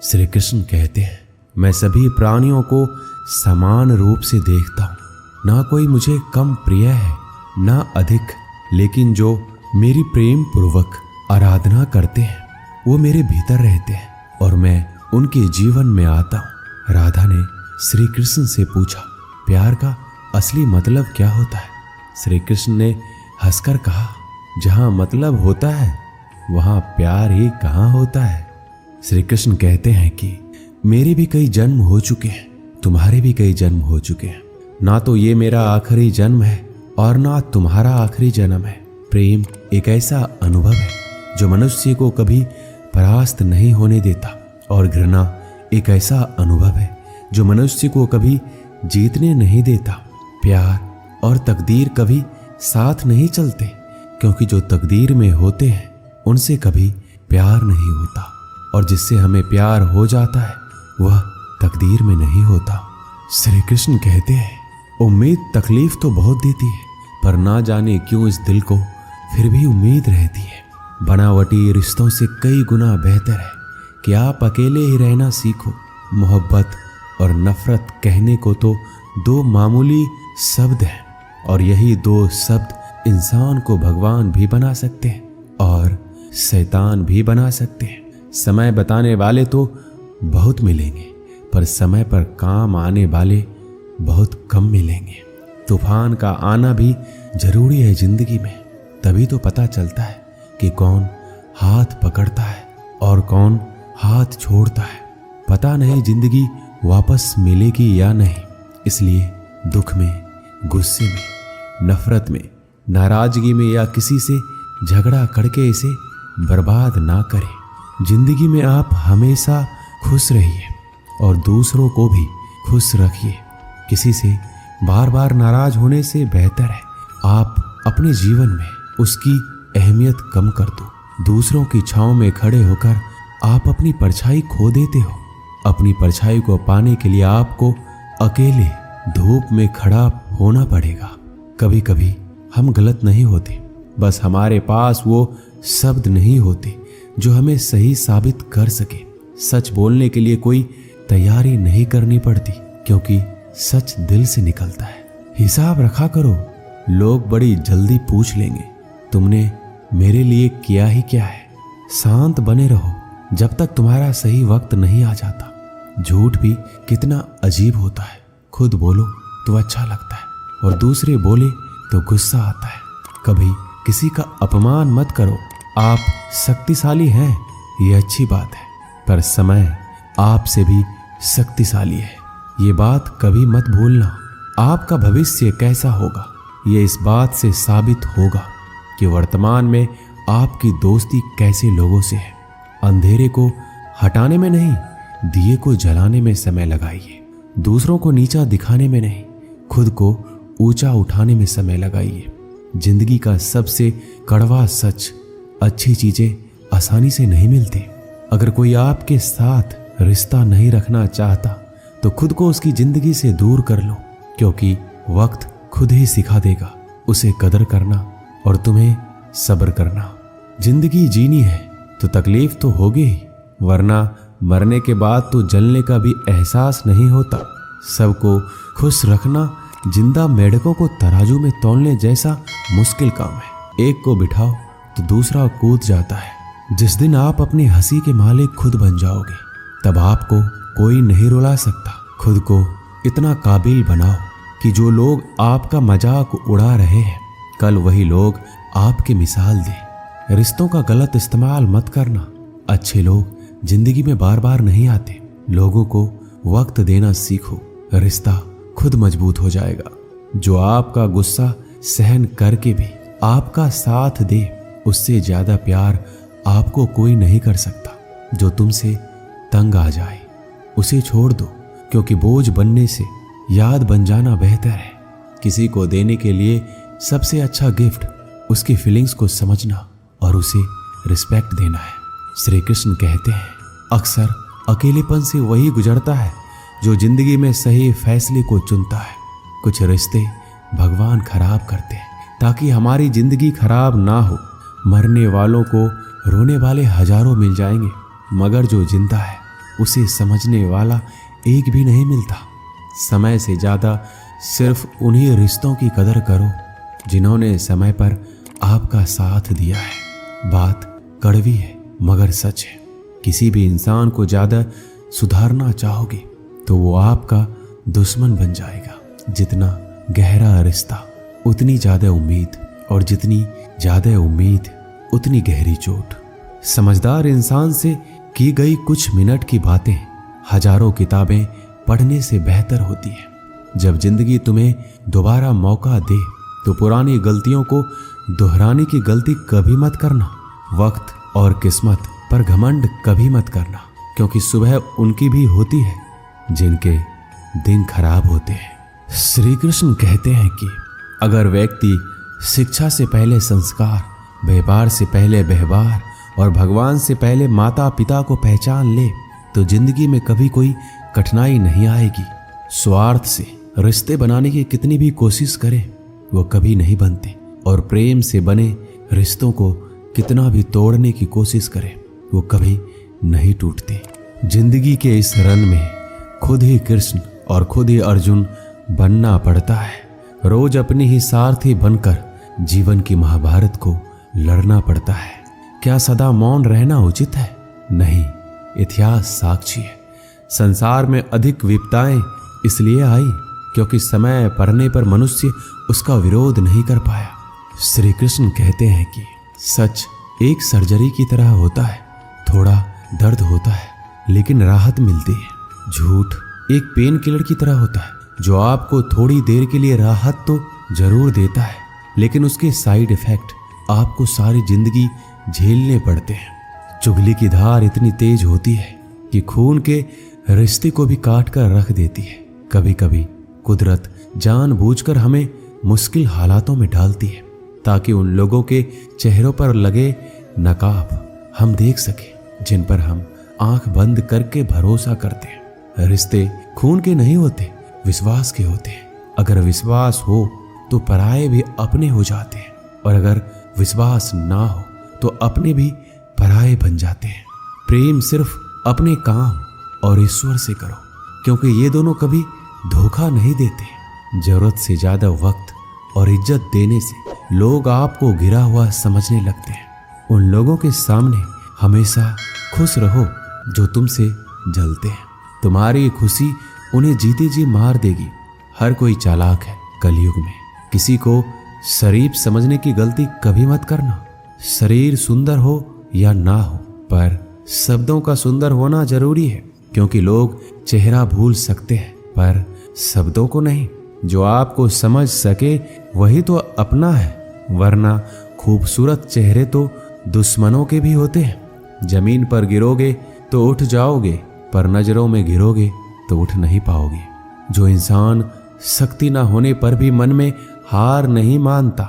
श्री कृष्ण कहते हैं, मैं सभी प्राणियों को समान रूप से देखता हूँ। ना कोई मुझे कम प्रिय है ना अधिक, लेकिन जो मेरी प्रेम पूर्वक आराधना करते हैं वो मेरे भीतर रहते हैं और मैं उनके जीवन में आता हूँ। राधा ने श्री कृष्ण से पूछा, प्यार का असली मतलब क्या होता है? श्री कृष्ण ने हंसकर कहा, जहाँ मतलब होता है वहाँ प्यार ही कहाँ होता है। श्री कृष्ण कहते हैं कि मेरे भी कई जन्म हो चुके हैं, तुम्हारे भी कई जन्म हो चुके हैं। ना तो ये मेरा आखिरी जन्म है और ना तुम्हारा आखिरी जन्म है। प्रेम एक ऐसा अनुभव है जो मनुष्य को कभी परास्त नहीं होने देता, और घृणा एक ऐसा अनुभव है जो मनुष्य को कभी जीतने नहीं देता। प्यार और तकदीर कभी साथ नहीं चलते, क्योंकि जो तकदीर में होते हैं उनसे कभी प्यार नहीं होता, और जिससे हमें प्यार हो जाता है वह तकदीर में नहीं होता। श्री कृष्ण कहते हैं, उम्मीद तकलीफ तो बहुत देती है, पर ना जाने क्यों इस दिल को फिर भी उम्मीद रहती है। बनावटी रिश्तों से कई गुना बेहतर है कि आप अकेले ही रहना सीखो। मोहब्बत और नफरत कहने को तो दो मामूली शब्द हैं, और यही दो शब्द इंसान को भगवान भी बना सकते हैं और शैतान भी बना सकते हैं। समय बताने वाले तो बहुत मिलेंगे, पर समय पर काम आने वाले बहुत कम मिलेंगे। तूफान का आना भी जरूरी है जिंदगी में, तभी तो पता चलता है कि कौन हाथ पकड़ता है और कौन हाथ छोड़ता है। पता नहीं जिंदगी वापस मिलेगी या नहीं, इसलिए दुख में, गुस्से में, नफरत में, नाराजगी में या किसी से झगड़ा करके इसे बर्बाद ना करें। जिंदगी में आप हमेशा खुश रहिए और दूसरों को भी खुश रखिए। किसी से बार बार नाराज होने से बेहतर है आप अपने जीवन में उसकी अहमियत कम कर दो। दूसरों की छांव में खड़े होकर आप अपनी परछाई खो देते हो। अपनी परछाई को पाने के लिए आपको अकेले धूप में खड़ा होना पड़ेगा। कभी कभी हम गलत नहीं होते, बस हमारे पास वो शब्द नहीं होते जो हमें सही साबित कर सके। सच बोलने के लिए कोई तैयारी नहीं करनी पड़ती, क्योंकि सच दिल से निकलता है। हिसाब रखा करो, लोग बड़ी जल्दी पूछ लेंगे तुमने मेरे लिए किया ही क्या है। शांत बने रहो जब तक तुम्हारा सही वक्त नहीं आ जाता। झूठ भी कितना अजीब होता है, खुद बोलो तो अच्छा लगता है और दूसरे बोले तो गुस्सा आता है। कभी किसी का अपमान मत करो। आप शक्तिशाली हैं ये अच्छी बात है, पर समय आपसे भी शक्तिशाली है, ये बात कभी मत भूलना। आपका भविष्य कैसा होगा ये इस बात से साबित होगा कि वर्तमान में आपकी दोस्ती कैसे लोगों से है। अंधेरे को हटाने में नहीं, दिए को जलाने में समय लगाइए। दूसरों को नीचा दिखाने में नहीं, खुद को ऊंचा उठाने में समय लगाइए। जिंदगी का सबसे कड़वा सच, अच्छी चीजें आसानी से नहीं मिलती। अगर कोई आपके साथ रिश्ता नहीं रखना चाहता तो खुद को उसकी जिंदगी से दूर कर लो, क्योंकि वक्त खुद ही सिखा देगा उसे कदर करना और तुम्हें सब्र करना। जिंदगी जीनी है तो तकलीफ तो होगी ही, वरना मरने के बाद तो जलने का भी एहसास नहीं होता। सबको खुश रखना जिंदा मेढकों को तराजू में तौलने जैसा मुश्किल काम है। एक को बिठाओ तो दूसरा कूद जाता है। जिस दिन आप अपनी हंसी के मालिक खुद बन जाओगे तब आपको कोई नहीं रुला सकता। खुद को इतना काबिल बनाओ कि जो लोग आपका मजाक उड़ा रहे हैं कल वही लोग आपकी मिसाल दें। रिश्तों का गलत इस्तेमाल मत करना। अच्छे लोग जिंदगी में बार बार नहीं आते। लोगों को वक्त देना सीखो, रिश्ता खुद मजबूत हो जाएगा। जो आपका गुस्सा सहन करके भी आपका साथ दे, उससे ज्यादा प्यार आपको कोई नहीं कर सकता। जो तुमसे तंग आ जाए उसे छोड़ दो, क्योंकि बोझ बनने से याद बन जाना बेहतर है। किसी को देने के लिए सबसे अच्छा गिफ्ट उसकी फीलिंग्स को समझना और उसे रिस्पेक्ट देना है। श्री कृष्ण कहते हैं, अक्सर अकेलेपन से वही गुजरता है जो जिंदगी में सही फैसले को चुनता है। कुछ रिश्ते भगवान खराब करते हैं ताकि हमारी जिंदगी खराब ना हो। मरने वालों को रोने वाले हजारों मिल जाएंगे, मगर जो जिंदा है उसे समझने वाला एक भी नहीं मिलता। समय से ज्यादा सिर्फ उन्हीं रिश्तों की कदर करो जिन्होंने समय पर आपका साथ दिया है। बात कड़वी है मगर सच है। किसी भी इंसान को ज्यादा सुधारना चाहोगे तो वो आपका दुश्मन बन जाएगा। जितना गहरा रिश्ता उतनी ज्यादा उम्मीद, और जितनी ज्यादा उम्मीद उतनी गहरी चोट। समझदार इंसान से की गई कुछ मिनट की बातें हजारों किताबें पढ़ने से बेहतर होती है। जब जिंदगी तुम्हें दोबारा मौका दे तो पुरानी गलतियों को दोहराने की गलती कभी मत करना। वक्त और किस्मत पर घमंड कभी मत करना, क्योंकि सुबह उनकी भी होती है जिनके दिन खराब होते हैं। श्री कृष्ण कहते हैं कि अगर व्यक्ति शिक्षा से पहले संस्कार, व्यापार से पहले व्यवहार और भगवान से पहले माता पिता को पहचान ले तो जिंदगी में कभी कोई कठिनाई नहीं आएगी। स्वार्थ से रिश्ते बनाने की कितनी भी कोशिश करें वो कभी नहीं बनते, और प्रेम से बने रिश्तों को कितना भी तोड़ने की कोशिश करें वो कभी नहीं टूटते। जिंदगी के इस रन में खुद ही कृष्ण और खुद ही अर्जुन बनना पड़ता है। रोज अपनी ही सारथी बनकर जीवन की महाभारत को लड़ना पड़ता है। क्या सदा मौन रहना उचित है? नहीं, इतिहास साक्षी है। संसार में अधिक विपदाएं इसलिए आई क्योंकि समय पड़ने पर मनुष्य उसका विरोध नहीं कर पाया। श्री कृष्ण कहते हैं कि सच एक सर्जरी की तरह होता है, थोड़ा दर्द होता है लेकिन राहत मिलती है। झूठ एक पेन किलर की तरह होता है जो आपको थोड़ी देर के लिए राहत तो जरूर देता है, लेकिन उसके साइड इफेक्ट आपको सारी जिंदगी झेलने पड़ते हैं। चुगली की धार इतनी तेज होती है कि खून के रिश्ते को भी काट कर रख देती है। कभी कभी कुदरत जानबूझकर हमें मुश्किल हालातों में डालती है ताकि उन लोगों के चेहरों पर लगे नकाब हम देख सके जिन पर हम आंख बंद करके भरोसा करते हैं। रिश्ते खून के नहीं होते, विश्वास के होते हैं। अगर विश्वास हो तो पराये भी अपने हो जाते हैं, और अगर विश्वास ना हो तो अपने भी पराये बन जाते हैं। प्रेम सिर्फ अपने काम और ईश्वर से करो, क्योंकि ये दोनों कभी धोखा नहीं देते। जरूरत से ज्यादा वक्त और इज्जत देने से लोग आपको गिरा हुआ समझने लगते हैं। उन लोगों के सामने हमेशा खुश रहो जो तुमसे जलते हैं। तुम्हारी खुशी उन्हें जीते जी मार देगी। हर कोई चालाक है कलयुग में। किसी को शरीफ समझने की गलती कभी मत करना। शरीर सुंदर हो या ना हो, पर शब्दों का सुंदर होना जरूरी है, क्योंकि लोग चेहरा भूल सकते हैं पर शब्दों को नहीं। जो आपको समझ सके वही तो अपना है, वरना खूबसूरत चेहरे तो दुश्मनों के भी होते हैं। जमीन पर गिरोगे तो उठ जाओगे, पर नजरों में गिरोगे तो उठ नहीं पाओगे। जो इंसान शक्ति न होने पर भी मन में हार नहीं मानता,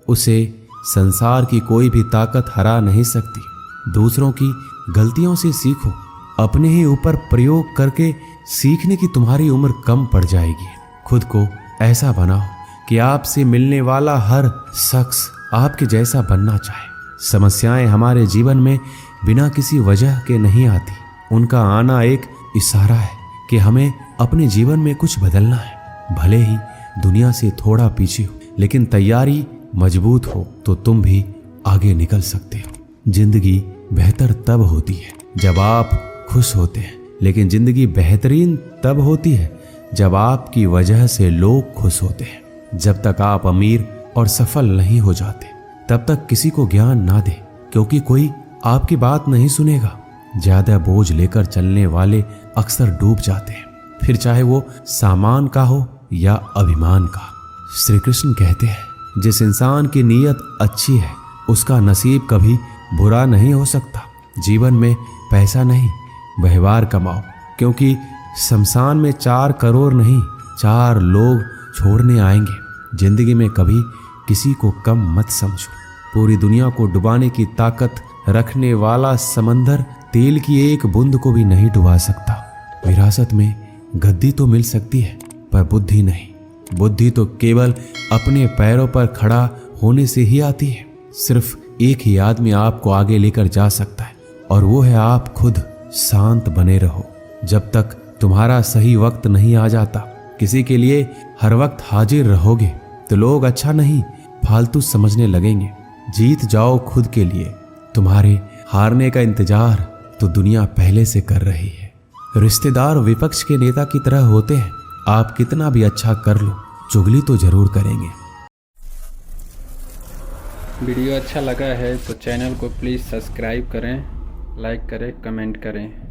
उसे संसार की कोई भी ताकत हरा नहीं सकती। दूसरों की गलतियों से सीखो, अपने ही ऊपर प्रयोग करके सीखने की तुम्हारी उम्र कम पड़ जाएगी। खुद को ऐसा बनाओ कि आपसे मिलने वाला हर शख्स आपके जैसा बनना चाहे। समस्याएं हमारे जीवन में बिना किसी वजह के नहीं आती। उनका आना एक इशारा है कि हमें अपने जीवन में कुछ बदलना है। भले ही दुनिया से थोड़ा पीछे हो, लेकिन तैयारी मजबूत हो तो तुम भी आगे निकल सकते हो। जिंदगी बेहतर तब होती है जब आप खुश होते हैं, लेकिन जिंदगी बेहतरीन तब होती है जब आपकी वजह से लोग खुश होते हैं। जब तक आप अमीर और सफल नहीं हो जाते तब तक किसी को ज्ञान ना दे, क्योंकि कोई आपकी बात नहीं सुनेगा। ज्यादा बोझ लेकर चलने वाले अक्सर डूब जाते हैं, फिर चाहे वो सामान का हो या अभिमान का। श्री कृष्ण कहते हैं जिस इंसान की नीयत अच्छी है उसका नसीब कभी बुरा नहीं हो सकता। जीवन में पैसा नहीं, व्यवहार कमाओ, क्योंकि शमशान में 4 करोड़ नहीं 4 लोग छोड़ने आएंगे। जिंदगी में कभी किसी को कम मत समझो। पूरी दुनिया को डुबाने की ताकत रखने वाला समंदर तेल की एक बूंद को भी नहीं डुबा सकता। विरासत में गद्दी तो मिल सकती है पर बुद्धि नहीं। बुद्धि तो केवल अपने पैरों पर खड़ा होने से ही आती है। सिर्फ एक ही आदमी आपको आगे लेकर जा सकता है, और वो है आप खुद। शांत बने रहो जब तक तुम्हारा सही वक्त नहीं आ जाता। किसी के लिए हर वक्त हाजिर रहोगे तो लोग अच्छा नहीं फालतू समझने लगेंगे। जीत जाओ खुद के लिए, तुम्हारे हारने का इंतजार तो दुनिया पहले से कर रही है। रिश्तेदार विपक्ष के नेता की तरह होते हैं, आप कितना भी अच्छा कर लो चुगली तो जरूर करेंगे। वीडियो अच्छा लगा है तो चैनल को प्लीज़ सब्सक्राइब करें, लाइक करें, कमेंट करें।